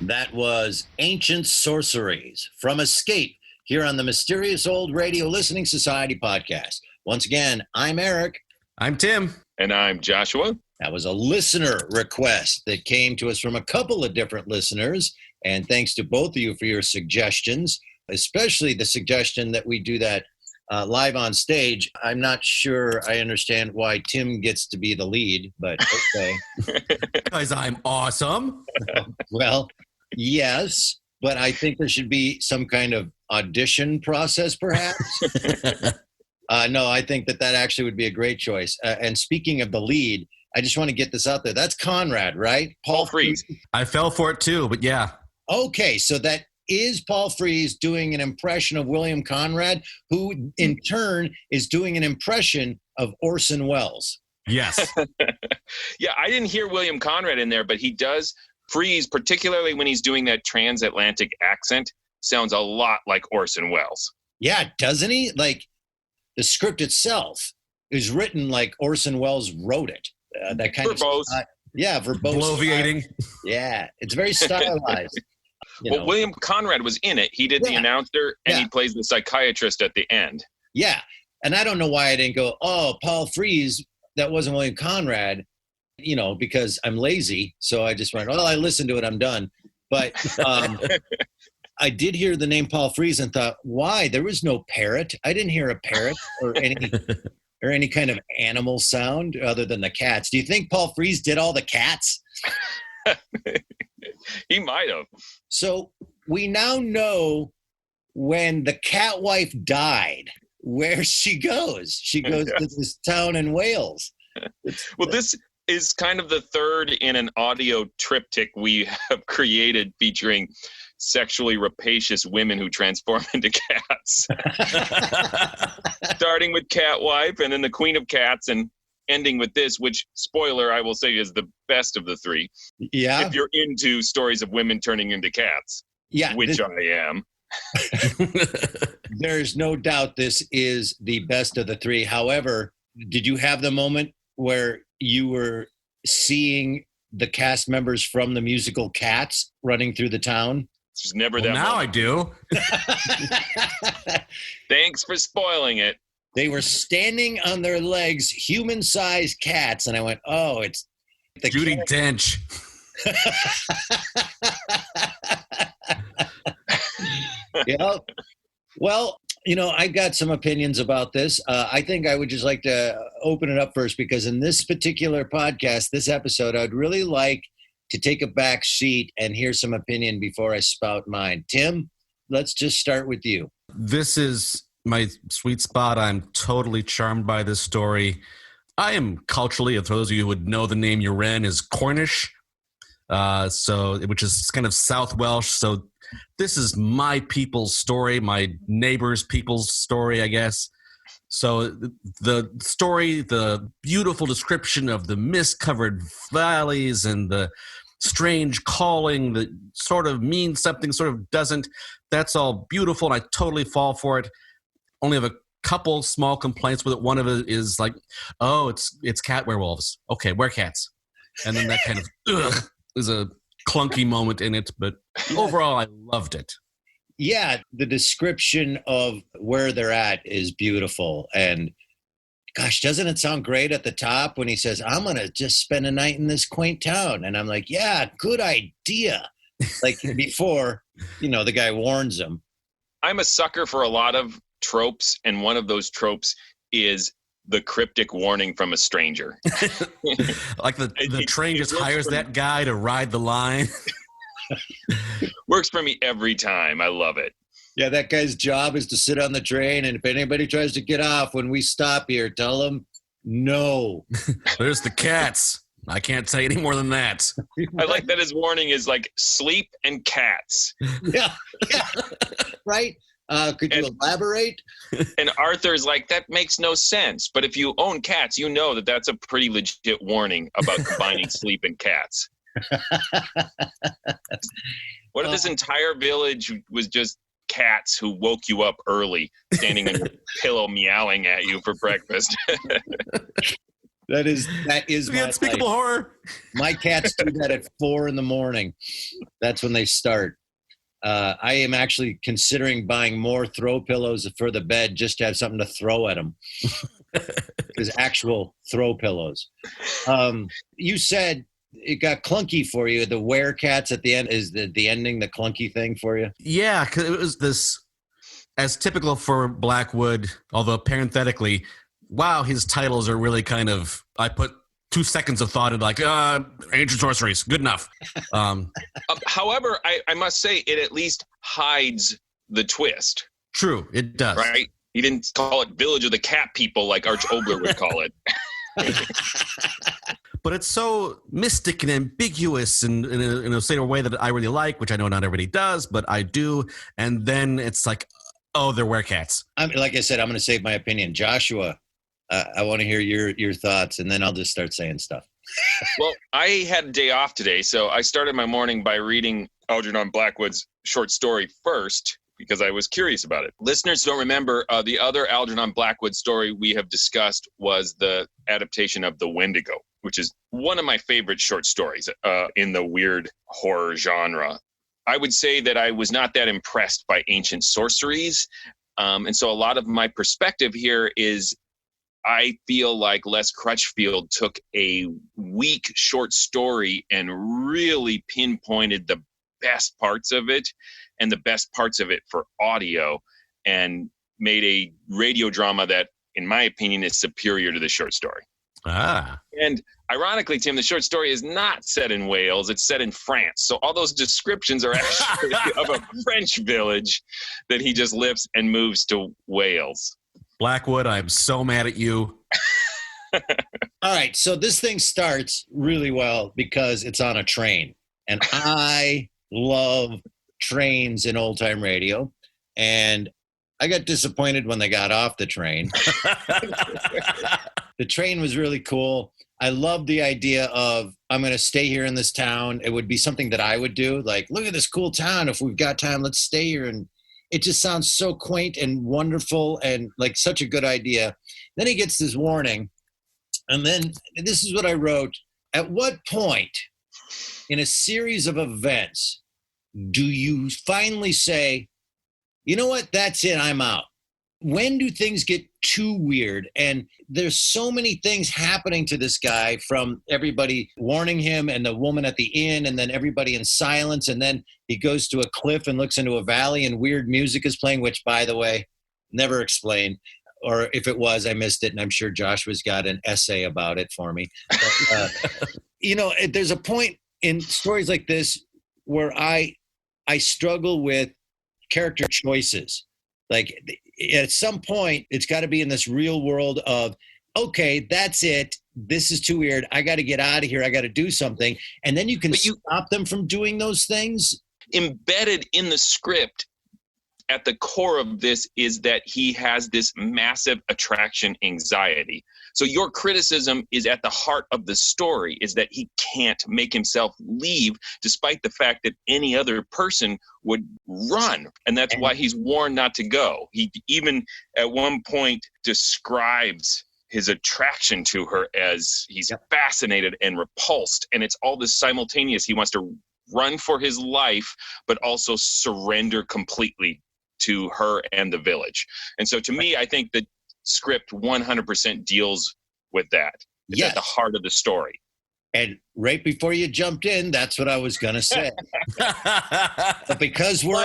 That was Ancient Sorceries from Escape here on the Mysterious Old Radio Listening Society podcast. Once again, I'm Eric. I'm Tim. And I'm Joshua. That was a listener request that came to us from a couple of different listeners. And thanks to both of you for your suggestions, especially the suggestion that we do that live on stage. I'm not sure I understand why Tim gets to be the lead, but okay. Because I'm awesome. Well, yes, but I think there should be some kind of audition process, perhaps. No, I think that actually would be a great choice. And speaking of the lead, I just want to get this out there. That's Conrad, right? Paul Frees. I fell for it too, but yeah. Okay, so that is Paul Frees doing an impression of William Conrad, who in turn is doing an impression of Orson Welles. Yes. Yeah, I didn't hear William Conrad in there, but he does. Frees, particularly when he's doing that transatlantic accent, sounds a lot like Orson Welles. Yeah, doesn't he? Like, the script itself is written like Orson Welles wrote it. That kind verbose. Of yeah, verbose. Bloviating. Yeah, it's very stylized. Well, William Conrad was in it. He did the announcer, and he plays the psychiatrist at the end. Yeah, and I don't know why I didn't go, oh, Paul Frees, that wasn't William Conrad, because I'm lazy. So I just went, well, I listened to it, I'm done. But I did hear the name Paul Frees and thought, why? There was no parrot. I didn't hear a parrot or any kind of animal sound other than the cats. Do you think Paul Frees did all the cats? He might have. So we now know when the cat wife died, where she goes. She goes to this town in Wales. Well, this is kind of the third in an audio triptych we have created featuring sexually rapacious women who transform into cats. Starting with Cat Wife and then the Queen of Cats and ending with this, which, spoiler, I will say is the best of the three. Yeah. If you're into stories of women turning into cats. Yeah. Which I am. There's no doubt this is the best of the three. However, did you have the moment where you were seeing the cast members from the musical Cats running through the town? There's never that now moment. I do. Thanks for spoiling it. They were standing on their legs, human-sized cats, and I went, oh, it's the Judi Dench. Yeah. Well, I've got some opinions about this. I think I would just like to open it up first because in this particular podcast, this episode, I'd really like to take a back seat and hear some opinion before I spout mine. Tim, let's just start with you. This is my sweet spot. I'm totally charmed by this story. I am culturally, if those of you who would know the name Uren, is Cornish, which is kind of South Welsh. So this is my people's story, my neighbor's people's story, I guess. So the story, the beautiful description of the mist-covered valleys and the strange calling that sort of means something, sort of doesn't, that's all beautiful, and I totally fall for it. Only have a couple small complaints with it. One of it is like, oh, it's cat werewolves. Okay, werecats. And then that kind of is a clunky moment in it, but overall I loved it. Yeah, the description of where they're at is beautiful. And gosh, doesn't it sound great at the top when he says, I'm going to just spend a night in this quaint town? And I'm like, yeah, good idea. Like before, the guy warns him. I'm a sucker for a lot of tropes, and one of those tropes is the cryptic warning from a stranger. Like the train just hires that guy to ride the line. Works for me every time. I love it. Yeah, that guy's job is to sit on the train, and if anybody tries to get off when we stop here, tell them no. There's the cats. I can't say any more than that. I like that his warning is like sleep and cats. Yeah. Right? Could you elaborate? And Arthur's like, that makes no sense. But if you own cats, you know that that's a pretty legit warning about combining sleep and cats. What if this entire village was just cats who woke you up early, standing on your pillow meowing at you for breakfast? That is the unspeakable horror. My cats do that at 4 a.m. That's when they start. I am actually considering buying more throw pillows for the bed just to have something to throw at them. Because actual throw pillows. You said it got clunky for you. The werecats at the end, is the ending the clunky thing for you? Yeah, because it was this, as typical for Blackwood, although parenthetically, wow, his titles are really kind of, I put 2 seconds of thought into like, ancient sorceries, good enough. However, I must say it at least hides the twist. True, it does. Right? He didn't call it Village of the Cat People like Arch Obler would call it. But it's so mystic and ambiguous and in a way that I really like, which I know not everybody does, but I do. And then it's like, oh, they're werecats. Like I said, I'm going to save my opinion. Joshua, I want to hear your thoughts, and then I'll just start saying stuff. Well, I had a day off today, so I started my morning by reading Algernon Blackwood's short story first, because I was curious about it. Listeners don't remember, the other Algernon Blackwood story we have discussed was the adaptation of The Wendigo, which is one of my favorite short stories in the weird horror genre. I would say that I was not that impressed by Ancient Sorceries, and so a lot of my perspective here is I feel like Les Crutchfield took a weak short story and really pinpointed the best parts of it and the best parts of it for audio and made a radio drama that, in my opinion, is superior to the short story. Ah. And ironically, Tim, the short story is not set in Wales. It's set in France. So all those descriptions are actually of a French village that he just lifts and moves to Wales. Blackwood, I'm so mad at you. All right, so this thing starts really well because it's on a train. And I love trains in old-time radio. And I got disappointed when they got off the train. The train was really cool. I love the idea of, I'm going to stay here in this town. It would be something that I would do. Like, look at this cool town. If we've got time, let's stay here. And it just sounds so quaint and wonderful and like such a good idea. Then he gets this warning. And then this is what I wrote. At what point in a series of events do you finally say, you know what, that's it, I'm out? When do things get too weird? And there's so many things happening to this guy, from everybody warning him and the woman at the inn, and then everybody in silence. And then he goes to a cliff and looks into a valley and weird music is playing, which, by the way, never explained. Or if it was, I missed it. And I'm sure Joshua's got an essay about it for me. But, there's a point in stories like this where I struggle with character choices. Like, at some point, it's got to be in this real world of, okay, that's it. This is too weird. I got to get out of here. I got to do something. And then you can stop them from doing those things. Embedded in the script at the core of this is that he has this massive attraction anxiety. So your criticism is at the heart of the story, is that he can't make himself leave, despite the fact that any other person would run. And that's why he's warned not to go. He even at one point describes his attraction to her as he's fascinated and repulsed. And it's all this simultaneous. He wants to run for his life, but also surrender completely to her and the village. And so to me, I think the script 100% deals with that. It's at the heart of the story. And right before you jumped in, that's what I was going to say. But because we're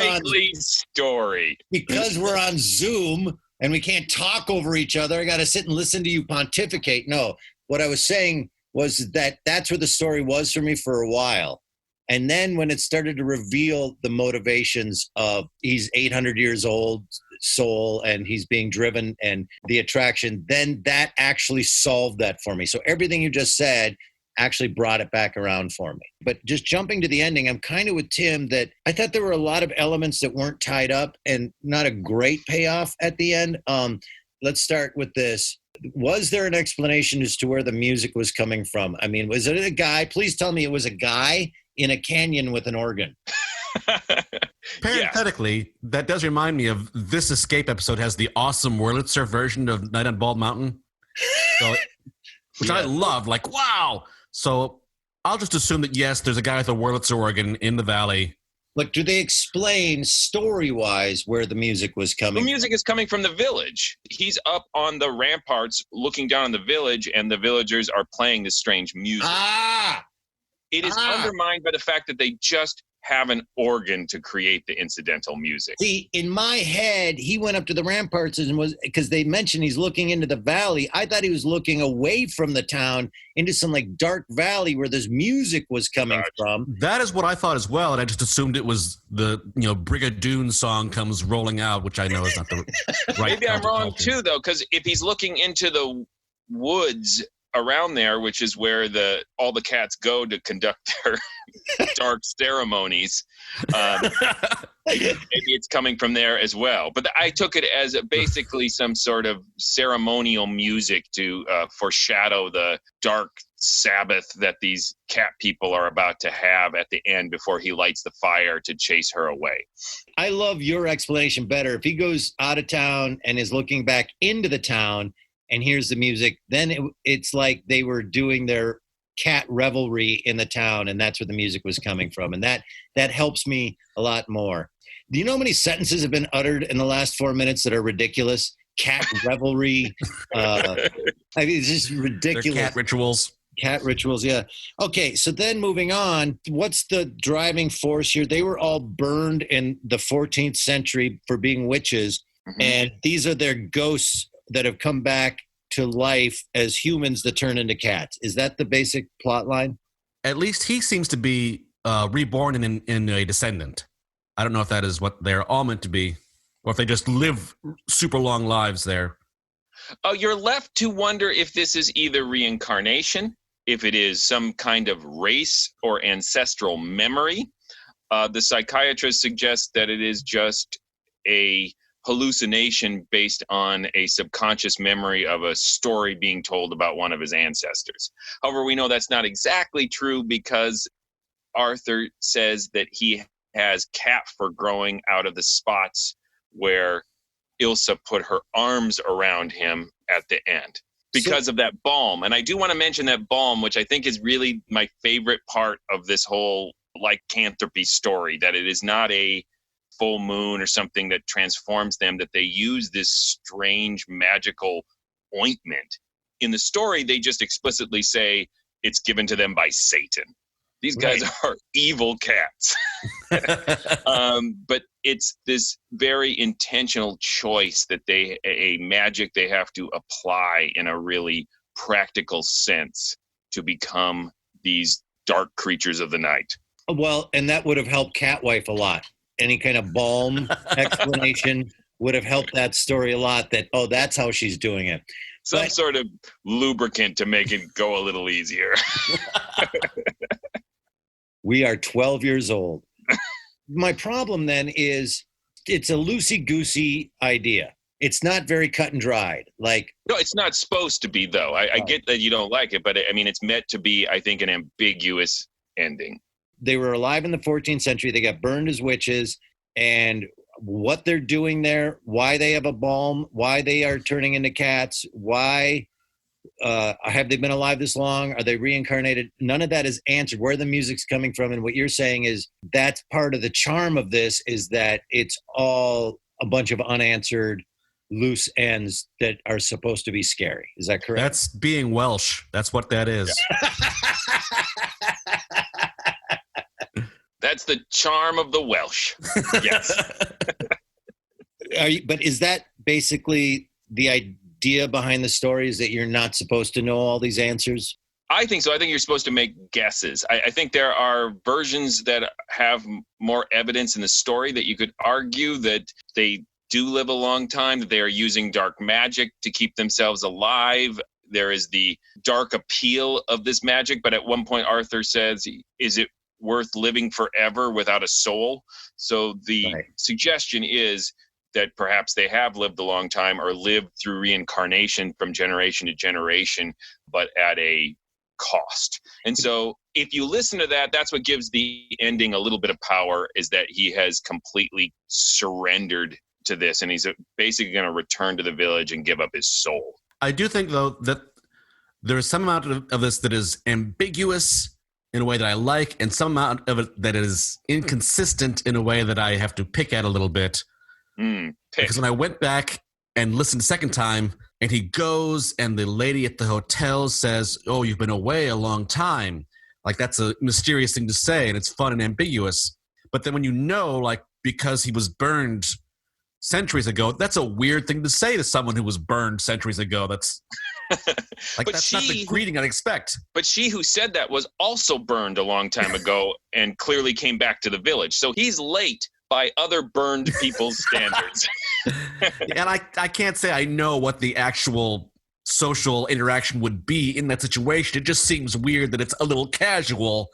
on Zoom and we can't talk over each other, I got to sit and listen to you pontificate. No, what I was saying was that that's where the story was for me for a while. And then when it started to reveal the motivations of, he's 800 years old soul and he's being driven and the attraction, then that actually solved that for me. So everything you just said actually brought it back around for me. But just jumping to the ending, I'm kind of with Tim that I thought there were a lot of elements that weren't tied up and not a great payoff at the end. Let's start with this. Was there an explanation as to where the music was coming from? I mean, was it a guy? Please tell me it was a guy in a canyon with an organ. Parenthetically, that does remind me of this Escape episode has the awesome Wurlitzer version of Night on Bald Mountain, which I love. Like, wow. So I'll just assume that, yes, there's a guy with a Wurlitzer organ in the valley. But do they explain story-wise where the music was coming? The music is coming from the village. He's up on the ramparts looking down on the village, and the villagers are playing this strange music. It is undermined by the fact that they just have an organ to create the incidental music. See, in my head, he went up to the ramparts and was, because they mentioned he's looking into the valley. I thought he was looking away from the town into some like dark valley where this music was coming from. That is what I thought as well, and I just assumed it was the Brigadoon song comes rolling out, which I know is not the right. Maybe I'm wrong too, though, because if he's looking into the woods around there, which is where all the cats go to conduct their dark ceremonies, maybe it's coming from there as well. But I took it as basically some sort of ceremonial music to foreshadow the dark Sabbath that these cat people are about to have at the end before he lights the fire to chase her away. I love your explanation better. If he goes out of town and is looking back into the town and hears the music, then it's like they were doing their cat revelry in the town, and that's where the music was coming from. And that helps me a lot more. Do you know how many sentences have been uttered in the last 4 minutes that are ridiculous? Cat revelry. I mean, it's just ridiculous. They're cat rituals. Cat rituals, yeah. Okay, so then moving on, what's the driving force here? They were all burned in the 14th century for being witches, and these are their ghosts that have come back to life as humans that turn into cats. Is that the basic plot line? At least he seems to be reborn in a descendant. I don't know if that is what they're all meant to be, or if they just live super long lives there. You're left to wonder if this is either reincarnation, if it is some kind of race or ancestral memory. The psychiatrist suggests that it is just a hallucination based on a subconscious memory of a story being told about one of his ancestors. However, we know that's not exactly true because Arthur says that he has cat fur growing out of the spots where Ilsa put her arms around him at the end because of that balm. And I do want to mention that balm, which I think is really my favorite part of this whole lycanthropy story, that it is not a full moon or something that transforms them, that they use this strange magical ointment. In the story, they just explicitly say it's given to them by Satan. These guys are evil cats. But it's this very intentional choice that a magic they have to apply in a really practical sense to become these dark creatures of the night. Well, and that would have helped Catwife a lot. Any kind of balm explanation would have helped that story a lot, that, oh, that's how she's doing it. Some sort of lubricant to make it go a little easier. We are 12 years old. My problem then is it's a loosey-goosey idea. It's not very cut and dried. No, it's not supposed to be, though. I get that you don't like it, but I mean, it's meant to be, I think, an ambiguous ending. They were alive in the 14th century. They got burned as witches. And what they're doing there, why they have a balm, why they are turning into cats, why have they been alive this long? Are they reincarnated? None of that is answered. Where the music's coming from, and what you're saying is that's part of the charm of this, is that it's all a bunch of unanswered loose ends that are supposed to be scary. Is that correct? That's being Welsh. That's what that is. That's the charm of the Welsh. Yes. But is that basically the idea behind the story, is that you're not supposed to know all these answers? I think so. I think you're supposed to make guesses. I think there are versions that have more evidence in the story that you could argue that they do live a long time, that they are using dark magic to keep themselves alive. There is the dark appeal of this magic, but at one point Arthur says, is it worth living forever without a soul? So the suggestion is that perhaps they have lived a long time or lived through reincarnation from generation to generation, but at a cost. And so if you listen to that, that's what gives the ending a little bit of power, is that he has completely surrendered to this, and he's basically going to return to the village and give up his soul. I do think, though, that there is some amount of this that is ambiguous in a way that I like, and some amount of it that is inconsistent in a way that I have to pick at a little bit. Because when I went back and listened a second time, and he goes, and the lady at the hotel says, "Oh, you've been away a long time." Like, that's a mysterious thing to say, and it's fun and ambiguous. But then when you know, like, because he was burned centuries ago, that's a weird thing to say to someone who was burned centuries ago. That's like, that's not the greeting I'd expect. But she who said that was also burned a long time ago and clearly came back to the village. So he's late by other burned people's standards. And I can't say I know what the actual social interaction would be in that situation. It just seems weird that it's a little casual,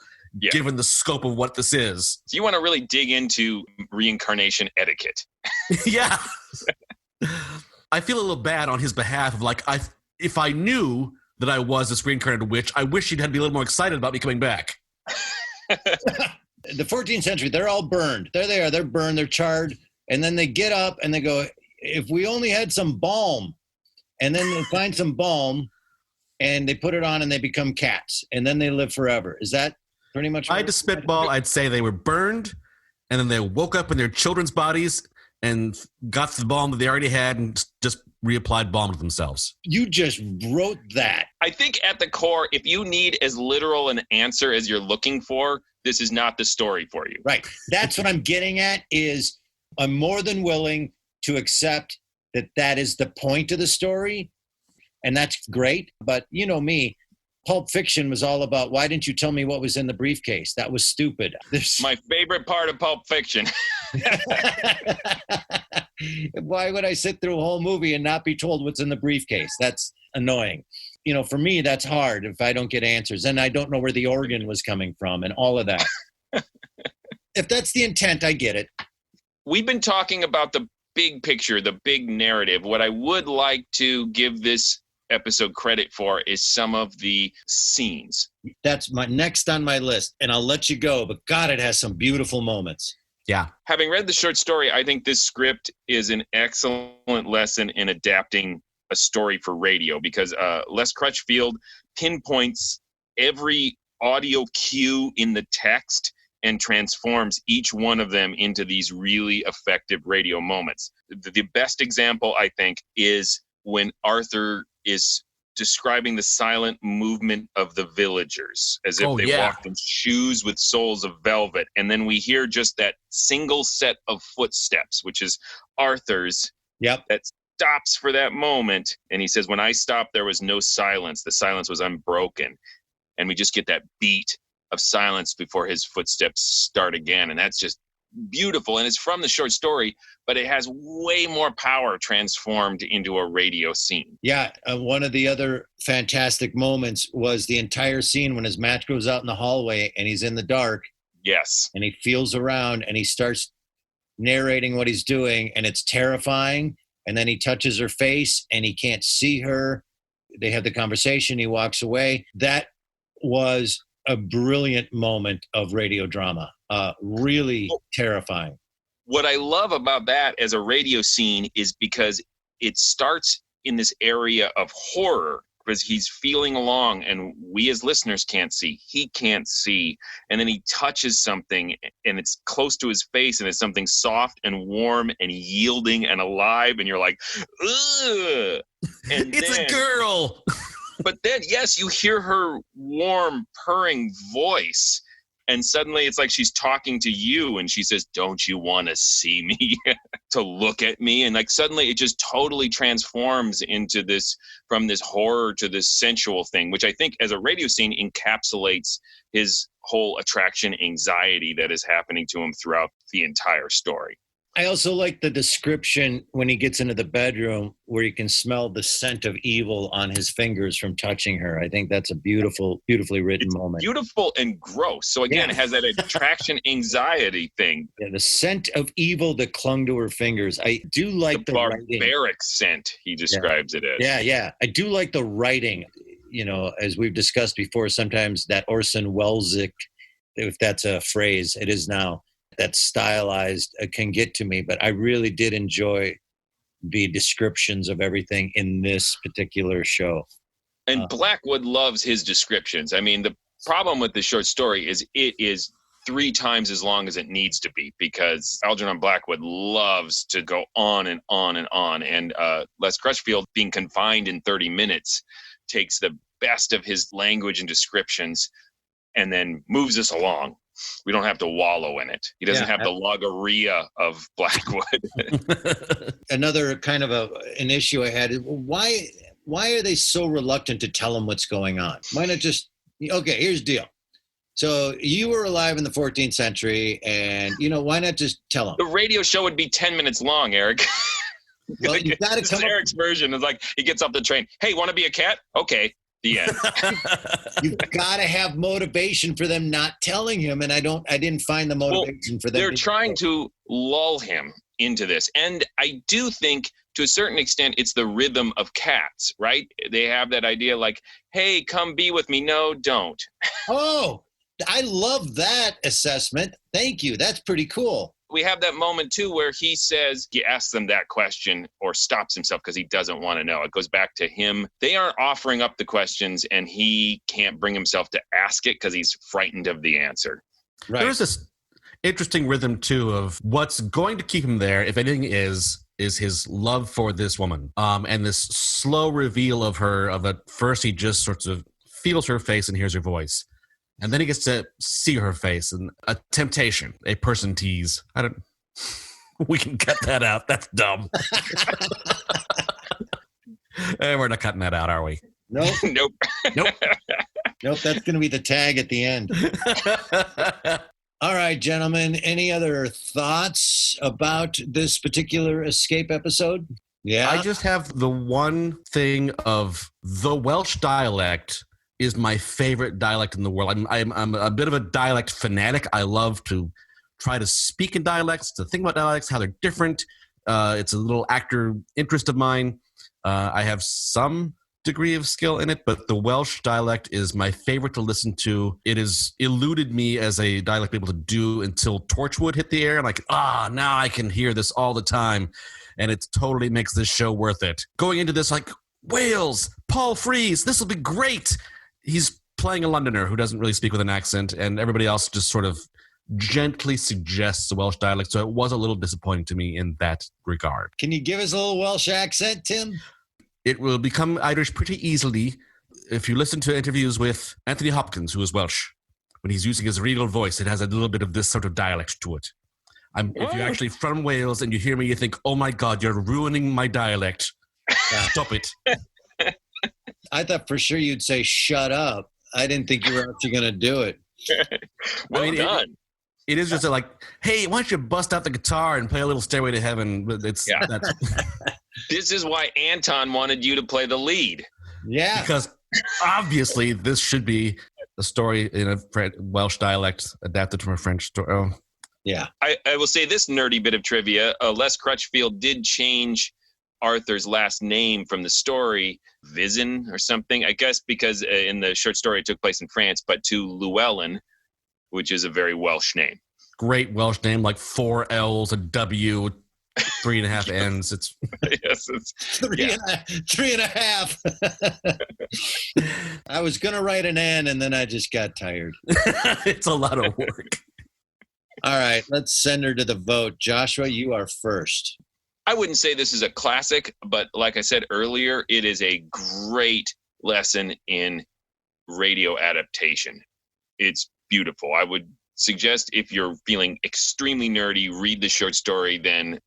given the scope of what this is. So you want to really dig into reincarnation etiquette. Yeah. I feel a little bad on his behalf of, like, if I knew that I was this reincarnated witch, I wish he'd had to be a little more excited about me coming back. The 14th century, they're all burned. There they are. They're burned. They're charred. And then they get up and they go, if we only had some balm. And then they find some balm and they put it on and they become cats. And then they live forever. Is that pretty much? I had to spitball. I'd say they were burned and then they woke up in their children's bodies and got the balm that they already had and just reapplied balm to themselves. You just wrote that. I think at the core, if you need as literal an answer as you're looking for, this is not the story for you. Right. That's what I'm getting at, is I'm more than willing to accept that that is the point of the story. And that's great. But you know me, Pulp Fiction was all about, why didn't you tell me what was in the briefcase? That was stupid. My favorite part of Pulp Fiction. Why would I sit through a whole movie and not be told what's in the briefcase? That's annoying. You know, for me, that's hard if I don't get answers. And I don't know where the organ was coming from and all of that. If that's the intent, I get it. We've been talking about the big picture, the big narrative. What I would like to give this episode credit for is some of the scenes. That's my next on my list, and I'll let you go, but God, it has some beautiful moments. Yeah. Having read the short story, I think this script is an excellent lesson in adapting a story for radio, because Les Crutchfield pinpoints every audio cue in the text and transforms each one of them into these really effective radio moments. The best example, I think, is when Arthur is describing the silent movement of the villagers as if they walked in shoes with soles of velvet. And then we hear just that single set of footsteps, which is Arthur's, that stops for that moment. And he says, when I stopped, there was no silence. The silence was unbroken. And we just get that beat of silence before his footsteps start again. And that's just beautiful. And it's from the short story, but it has way more power transformed into a radio scene. Yeah. One of the other fantastic moments was the entire scene when his match goes out in the hallway and he's in the dark. Yes. And he feels around and he starts narrating what he's doing, and it's terrifying. And then he touches her face and he can't see her. They have the conversation. He walks away. That was a brilliant moment of radio drama. Really terrifying. What I love about that as a radio scene is because it starts in this area of horror, because he's feeling along and we as listeners can't see. He can't see. And then he touches something and it's close to his face and it's something soft and warm and yielding and alive. And you're like, ugh. And it's a girl. But then, yes, you hear her warm, purring voice. And suddenly it's like she's talking to you and she says, don't you want to see me? To look at me? And like suddenly it just totally transforms into this, from this horror to this sensual thing, which I think as a radio scene encapsulates his whole attraction anxiety that is happening to him throughout the entire story. I also like the description when he gets into the bedroom where you can smell the scent of evil on his fingers from touching her. I think that's a beautifully written moment. Beautiful and gross. So again, It has that attraction anxiety thing. Yeah, the scent of evil that clung to her fingers. I do like the barbaric writing. Scent, he describes it as. Yeah. I do like the writing. You know, as we've discussed before, sometimes that Orson Wellesic, if that's a phrase, it is now, that stylized can get to me, but I really did enjoy the descriptions of everything in this particular show. And Blackwood loves his descriptions. I mean, the problem with the short story is it is 3 times as long as it needs to be, because Algernon Blackwood loves to go on and on and on. And Les Crutchfield, being confined in 30 minutes, takes the best of his language and descriptions and then moves us along. We don't have to wallow in it. He doesn't have the logorrhea of Blackwood. Another kind of an issue I had is, why are they so reluctant to tell him what's going on? Why not just, okay, here's the deal. So you were alive in the 14th century, and, why not just tell him? The radio show would be 10 minutes long, Eric. Well, you got to come Eric's version is like, he gets off the train. Hey, want to be a cat? Okay. The end. You've got to have motivation for them not telling him, and I didn't find the motivation for them. They're trying to lull him into this, and I do think to a certain extent it's the rhythm of cats, right? They have that idea like, hey, come be with me. No, don't. Oh, I love that assessment. Thank you. That's pretty cool. We have that moment, too, where he asks them that question or stops himself because he doesn't want to know. It goes back to him. They aren't offering up the questions, and he can't bring himself to ask it because he's frightened of the answer. Right. There's this interesting rhythm, too, of what's going to keep him there, if anything, is his love for this woman. And this slow reveal of her, at first he just sort of feels her face and hears her voice. And then he gets to see her face, and a temptation, a person tease. We can cut that out. That's dumb. We're not cutting that out, are we? Nope. Nope. Nope. Nope, that's going to be the tag at the end. All right, gentlemen, any other thoughts about this particular escape episode? Yeah. I just have the one thing of the Welsh dialect is my favorite dialect in the world. I'm a bit of a dialect fanatic. I love to try to speak in dialects, to think about dialects, how they're different. It's a little actor interest of mine. I have some degree of skill in it, but the Welsh dialect is my favorite to listen to. It has eluded me as a dialect to be able to do until Torchwood hit the air. I'm like, now I can hear this all the time. And it totally makes this show worth it. Going into this, like, Wales, Paul Frees, this will be great. He's playing a Londoner who doesn't really speak with an accent, and everybody else just sort of gently suggests the Welsh dialect. So it was a little disappointing to me in that regard. Can you give us a little Welsh accent, Tim? It will become Irish pretty easily if you listen to interviews with Anthony Hopkins, who is Welsh. When he's using his regal voice, it has a little bit of this sort of dialect to it. If you're actually from Wales and you hear me, you think, oh my God, you're ruining my dialect. Stop it. I thought for sure you'd say, shut up. I didn't think you were actually going to do it. Well done. It is just like, hey, why don't you bust out the guitar and play a little Stairway to Heaven? That's This is why Anton wanted you to play the lead. Yeah. Because obviously this should be a story in a Welsh dialect adapted from a French story. Oh. Yeah. I will say this nerdy bit of trivia. Les Crutchfield did change Arthur's last name from the story, Vizin or something, I guess, because in the short story it took place in France, but to Llewellyn, which is a very Welsh name. Great Welsh name, like 4 L's, a W, 3.5 N's. It's yes, it's three and a half. I was going to write an N and then I just got tired. It's a lot of work. All right, let's send her to the vote. Joshua, you are first. I wouldn't say this is a classic, but like I said earlier, it is a great lesson in radio adaptation. It's beautiful. I would suggest if you're feeling extremely nerdy, read the short story, then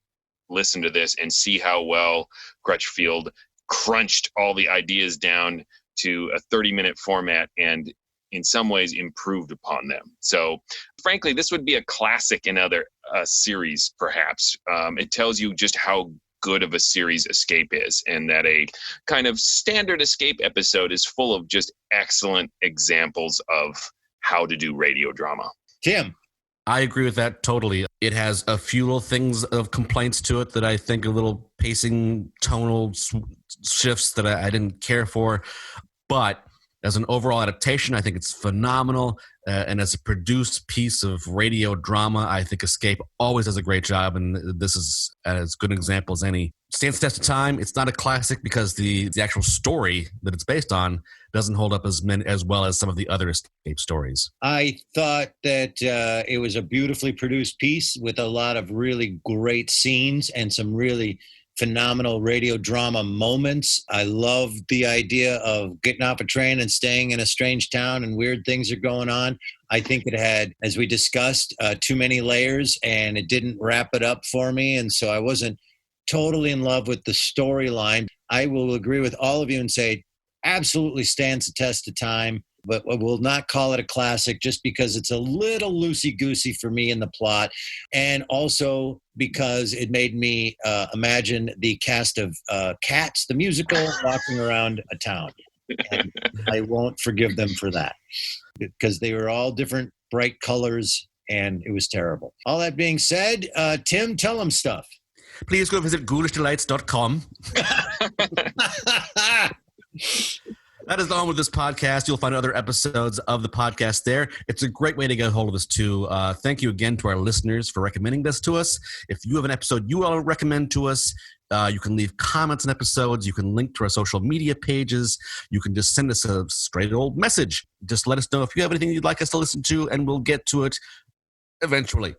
listen to this and see how well Crutchfield crunched all the ideas down to a 30-minute format and in some ways improved upon them. So frankly, this would be a classic in other series, perhaps. It tells you just how good of a series Escape is, and that a kind of standard Escape episode is full of just excellent examples of how to do radio drama. Tim. I agree with that totally. It has a few little things of complaints to it that I think are little pacing, tonal shifts that I didn't care for. But as an overall adaptation, I think it's phenomenal. And as a produced piece of radio drama, I think Escape always does a great job. And this is as good an example as any. Stands the test of time. It's not a classic because the actual story that it's based on doesn't hold up as well as some of the other Escape stories. I thought that it was a beautifully produced piece with a lot of really great scenes and some really phenomenal radio drama moments. I love the idea of getting off a train and staying in a strange town and weird things are going on. I think it had, as we discussed, too many layers and it didn't wrap it up for me. And so I wasn't totally in love with the storyline. I will agree with all of you and say absolutely stands the test of time, but I will not call it a classic just because it's a little loosey-goosey for me in the plot, and also because it made me imagine the cast of Cats, the musical, walking around a town. And I won't forgive them for that because they were all different bright colors, and it was terrible. All that being said, Tim, tell them stuff. Please go visit ghoulishdelights.com. That is on with this podcast. You'll find other episodes of the podcast there. It's a great way to get a hold of us, too. Thank you again to our listeners for recommending this to us. If you have an episode you want to recommend to us, you can leave comments on episodes. You can link to our social media pages. You can just send us a straight old message. Just let us know if you have anything you'd like us to listen to, and we'll get to it eventually.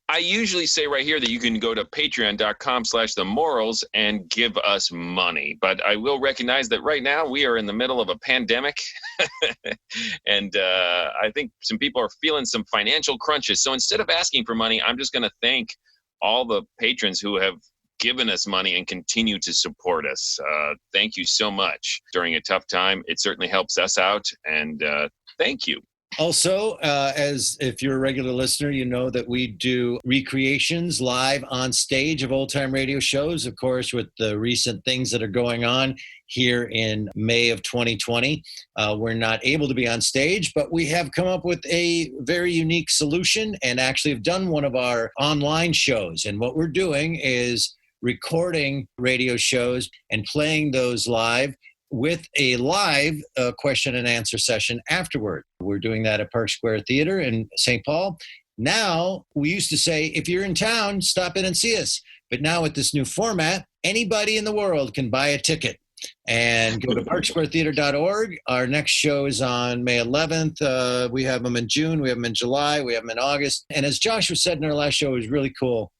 I usually say right here that you can go to patreon.com/themorals and give us money. But I will recognize that right now we are in the middle of a pandemic. And I think some people are feeling some financial crunches. So instead of asking for money, I'm just going to thank all the patrons who have given us money and continue to support us. Thank you so much. During a tough time, it certainly helps us out, and thank you. Also, as if you're a regular listener, you know that we do recreations live on stage of old-time radio shows, of course, with the recent things that are going on here in May of 2020. We're not able to be on stage, but we have come up with a very unique solution and actually have done one of our online shows. And what we're doing is recording radio shows and playing those live with a live question and answer session afterward. We're doing that at Park Square Theater in St. Paul. Now, we used to say, if you're in town, stop in and see us. But now with this new format, anybody in the world can buy a ticket and go to parksquaretheater.org. Our next show is on May 11th. We have them in June. We have them in July. We have them in August. And as Joshua said in our last show, it was really cool.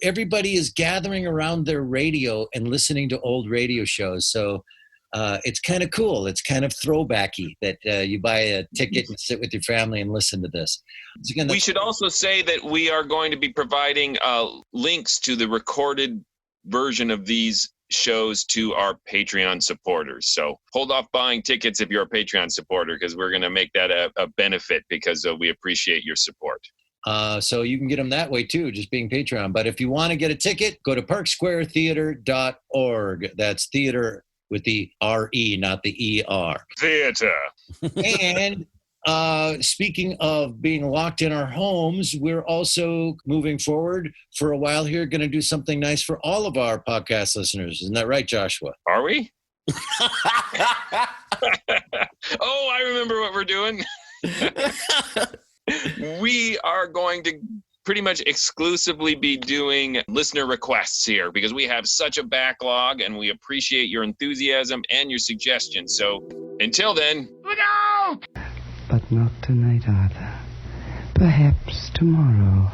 Everybody is gathering around their radio and listening to old radio shows. So it's kind of cool. It's kind of throwbacky that you buy a ticket and sit with your family and listen to this. So again, we should also say that we are going to be providing links to the recorded version of these shows to our Patreon supporters. So hold off buying tickets if you're a Patreon supporter, because we're going to make that a benefit, because we appreciate your support. So you can get them that way too, just being Patreon. But if you want to get a ticket, go to parksquaretheater.org. That's theater with the R-E, not the E-R. Theater. And speaking of being locked in our homes, we're also moving forward for a while here, going to do something nice for all of our podcast listeners. Isn't that right, Joshua? Are we? Oh, I remember what we're doing. We are going to pretty much exclusively be doing listener requests here, because we have such a backlog and we appreciate your enthusiasm and your suggestions. So until then, look out! But not tonight, Arthur. Perhaps tomorrow.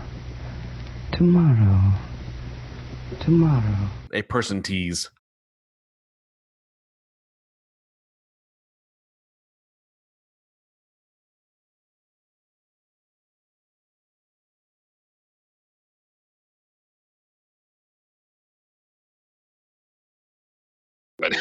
Tomorrow. A person tease. But